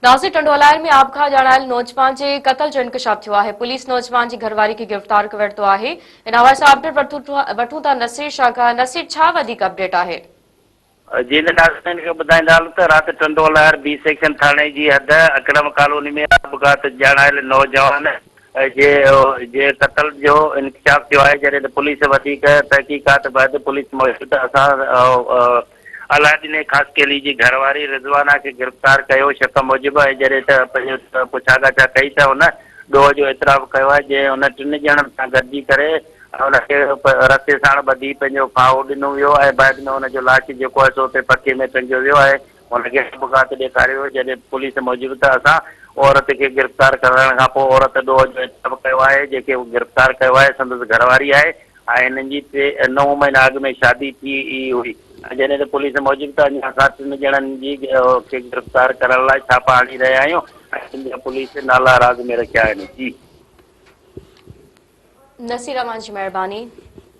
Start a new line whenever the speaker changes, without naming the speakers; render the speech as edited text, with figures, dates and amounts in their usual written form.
नासिर टंडोलायर में आपखा ॼाणायल नौजवान जे क़तल जो इंकशाफ थियो आहे। पुलिस नौजवान जी घरवारी खे गिरफ़्तार करे वरितो आहे। इन हवाले सां अपडेट वठूं था नसीर शाह। नसीर, छा वधीक अपडेट आहे?
जी नाज़रीन खे ॿुधाईंदा त राति टंडोलायर बी सेक्शन थाने जी हद अकरम कॉलोनी में आपघात ॼाणायल नौजवान जे क़तल जो इंकशाफ थियो आहे। जॾहिं पुलिस वधीक तहक़ीक़ात बैदि पुलिस मौजूद असां अलादीन ख़ासि केली जी घरवारी रिज़वाना खे गिरफ़्तार कयो शक मूजिबि। जॾहिं पंहिंजो पुछागाछा कई त हुन ॾोह जो एतिराफ़ कयो आहे। जंहिं हुन टिनि ॼणनि सां गॾिजी करे हुनखे रस्ते सां ॿधी पंहिंजो फाहो ॾिनो वियो ऐं बाद में हुनजो लाश जेको आहे सो उते पके में टंगियो वियो आहे। हुनखे आपघात ॾेखारियो वियो। जॾहिं पुलिस मूजिबि त असां औरत खे गिरफ़्तार करण खां पोइ औरत ॾोह जो एतिराफ़ कयो आहे। जेके गिरफ़्तार कयो आहे संदसि घरवारी आहे ऐं हिननि जी 9 महीना अॻु में शादी थी हुई। जॾहिं त पुलिस मूजिबि त अञा असां टिनि ॼणनि जी खे गिरफ़्तार करण लाइ छापा हणी रहिया आहियूं ऐं पुलिस नाला राज़ में रखिया आहिनि। जी
नसीर अमान जी महिरबानी।